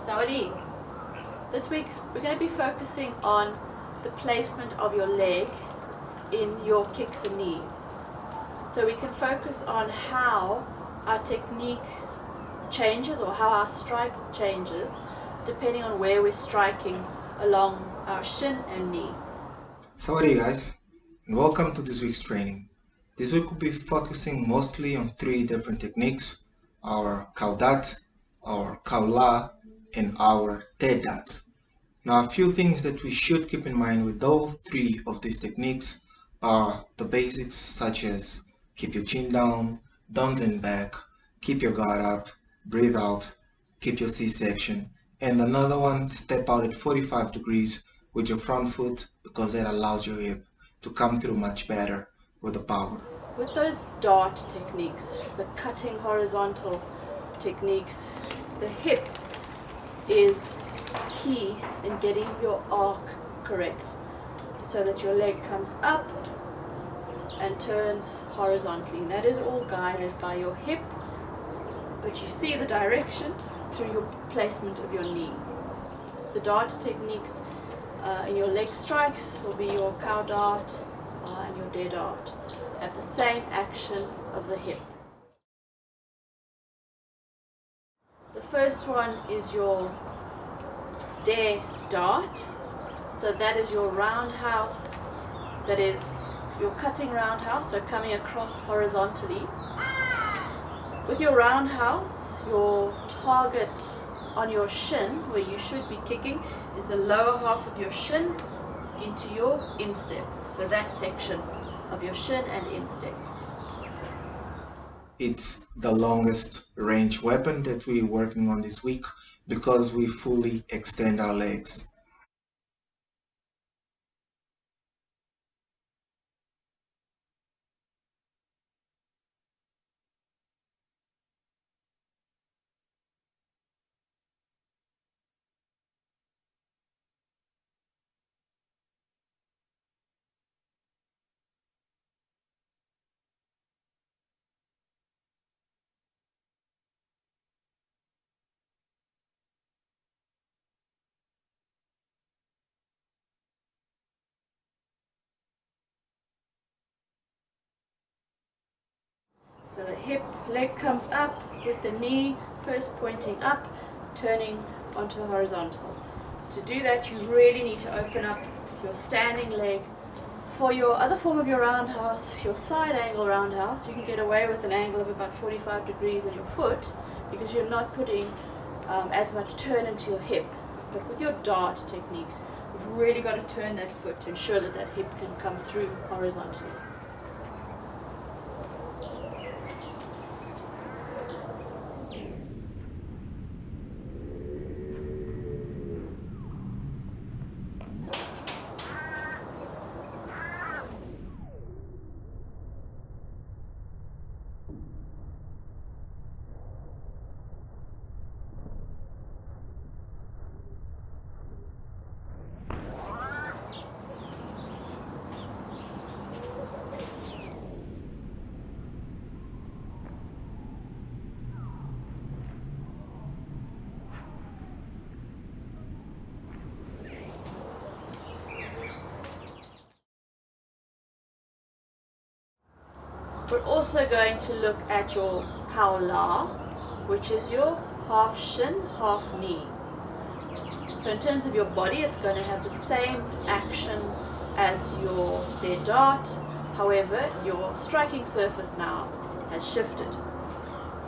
Saudi, this week we're going to be focusing on the placement of your leg in your kicks and knees. So we can focus on how our technique changes or how our strike changes depending on where we're striking along our shin and knee. Sawadee guys, and welcome to this week's training. This week we'll be focusing mostly on three different techniques: our khao, our khao, and our dtahd. Now, a few things that we should keep in mind with all three of these techniques are the basics, such as keep your chin down, don't lean back, keep your guard up, breathe out, keep your C-section, and another one, step out at 45 degrees with your front foot, because that allows your hip to come through much better with the power. With those dart techniques, the cutting horizontal techniques, the hip is key in getting your arc correct so that your leg comes up and turns horizontally. And that is all guided by your hip, but you see the direction through your placement of your knee. The dart techniques in your leg strikes will be your khao dart and your dtahd at the same action of the hip. The first one is your dtahd. So that is your roundhouse, that is your cutting roundhouse, so coming across horizontally. With your roundhouse, your target on your shin, where you should be kicking, is the lower half of your shin into your instep. So that section of your shin and instep. It's the longest range weapon that we're working on this week because we fully extend our legs. So the hip leg comes up with the knee first pointing up, turning onto the horizontal. To do that, you really need to open up your standing leg. For your other form of your roundhouse, your side angle roundhouse, you can get away with an angle of about 45 degrees in your foot because you're not putting as much turn into your hip. But with your dart techniques, you've really got to turn that foot to ensure that that hip can come through horizontally. We're also going to look at your khao, which is your half shin, half knee. So in terms of your body, it's going to have the same action as your dtahd. However, your striking surface now has shifted.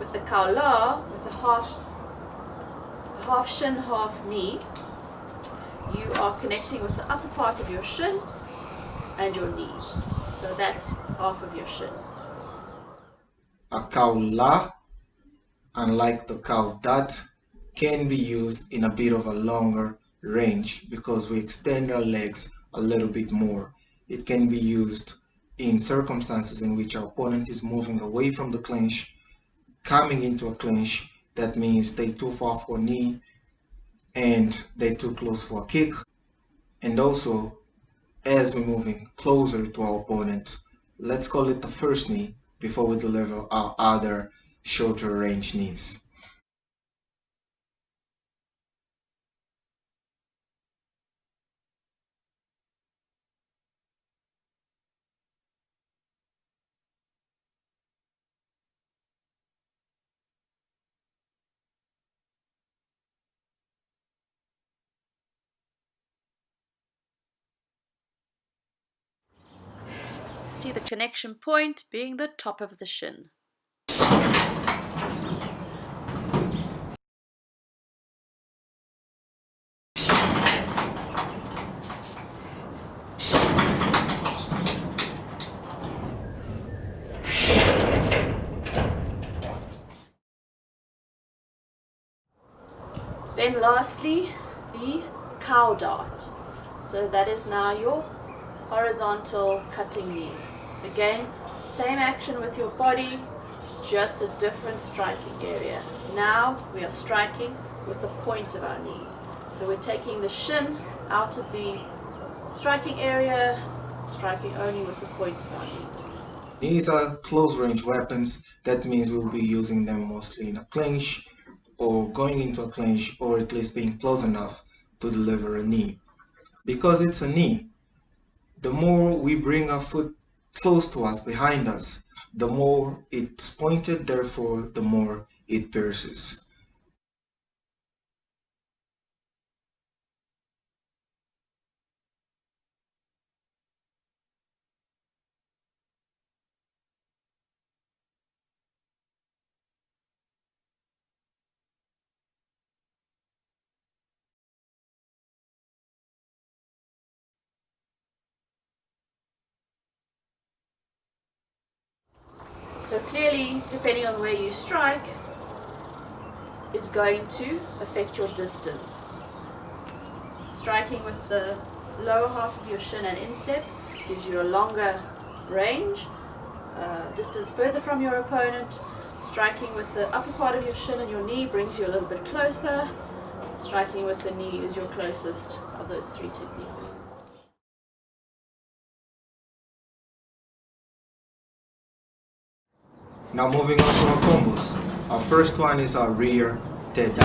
With the khao, with the half shin, half knee, you are connecting with the upper part of your shin and your knee. So that's half of your shin. A khao, unlike the khao dot, can be used in a bit of a longer range because we extend our legs a little bit more. It can be used in circumstances in which our opponent is moving away from the clinch, coming into a clinch. That means they're too far for a knee and they're too close for a kick. And also, as we're moving closer to our opponent, let's call it the first knee before we deliver our other shorter range knees. see the connection point being the top of the shin. Then lastly, the khao dart. So that is now your horizontal cutting knee. Again, same action with your body, just a different striking area. Now we are striking with the point of our knee. So we're taking the shin out of the striking area, striking only with the point of our knee. These are close range weapons. That means we'll be using them mostly in a clinch or going into a clinch, or at least being close enough to deliver a knee. Because it's a knee, the more we bring our foot close to us, behind us, the more it's pointed, therefore the more it pierces. So clearly, depending on where you strike, is going to affect your distance. Striking with the lower half of your shin and instep gives you a longer range, distance further from your opponent. Striking with the upper part of your shin and your knee brings you a little bit closer. Striking with the knee is your closest of those three techniques. Now moving on to our combos. Our first one is our rear dteh.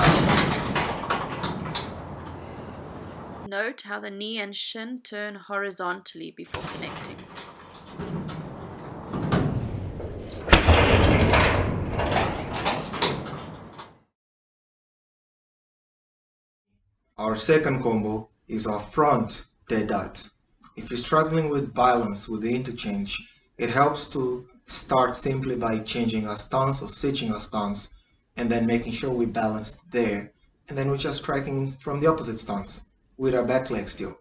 Note how the knee and shin turn horizontally before connecting. Our second combo is our front dteh. If you're struggling with balance with the interchange, it helps to start simply by changing our stance or switching our stance and then making sure we balance there, and then we're just striking from the opposite stance with our back leg still.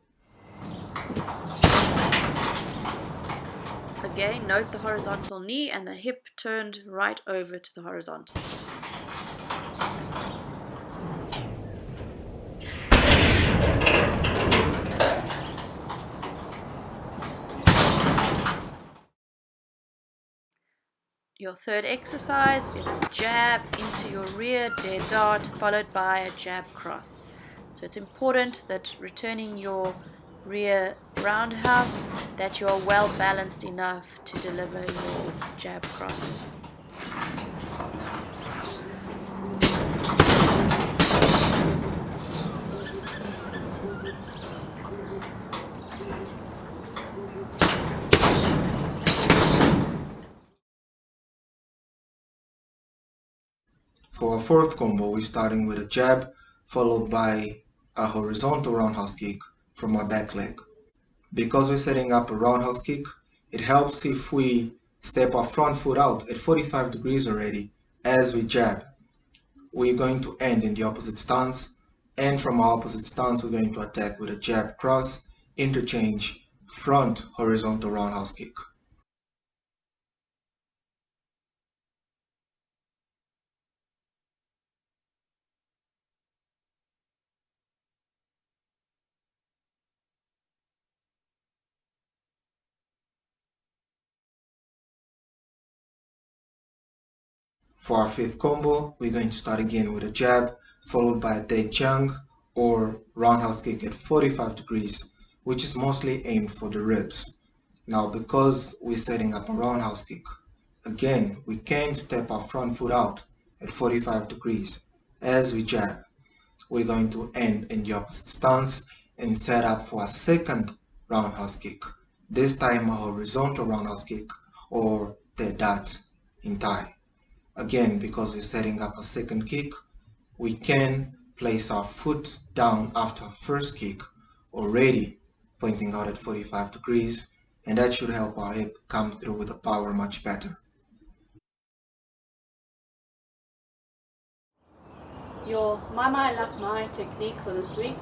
Again, note the horizontal knee and the hip turned right over to the horizontal. Your third exercise is a jab into your rear dtahd followed by a jab cross. So it's important that returning your rear roundhouse that you're well balanced enough to deliver your jab cross. For our fourth combo, we're starting with a jab followed by a horizontal roundhouse kick from our back leg. Because we're setting up a roundhouse kick, it helps if we step our front foot out at 45 degrees already as we jab. We're going to end in the opposite stance, and from our opposite stance we're going to attack with a jab cross, interchange, front horizontal roundhouse kick. For our fifth combo, we're going to start again with a jab, followed by a dteh or roundhouse kick at 45 degrees, which is mostly aimed for the ribs. Now, because we're setting up a roundhouse kick, again, we can step our front foot out at 45 degrees as we jab. We're going to end in the opposite stance and set up for a second roundhouse kick, this time a horizontal roundhouse kick or dtahd in Thai. Again, because we're setting up a second kick, we can place our foot down after our first kick, already pointing out at 45 degrees, and that should help our hip come through with the power much better. Your my like my technique for this week,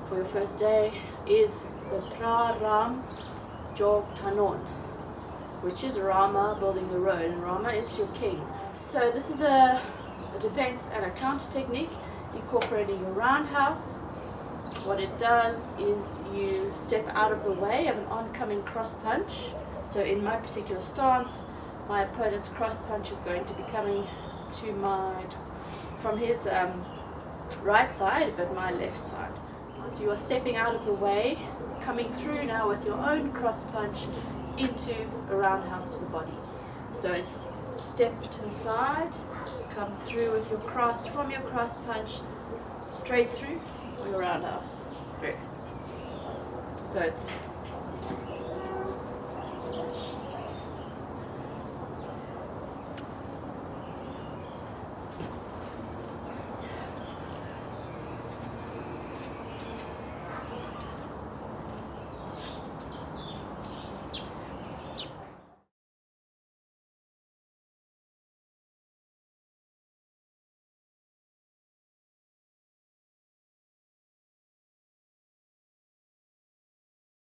for your first day, is the Praram Jog Tanon, which is Rama building the road, and Rama is your king. So this is a defense and a counter technique incorporating your roundhouse. What it does is you step out of the way of an oncoming cross punch. So in my particular stance, my opponent's cross punch is going to be coming from his right side, but my left side. So you are stepping out of the way, coming through now with your own cross punch into a roundhouse to the body. So it's step to the side, come through with your cross, from your cross punch, straight through your roundhouse. Through. So it's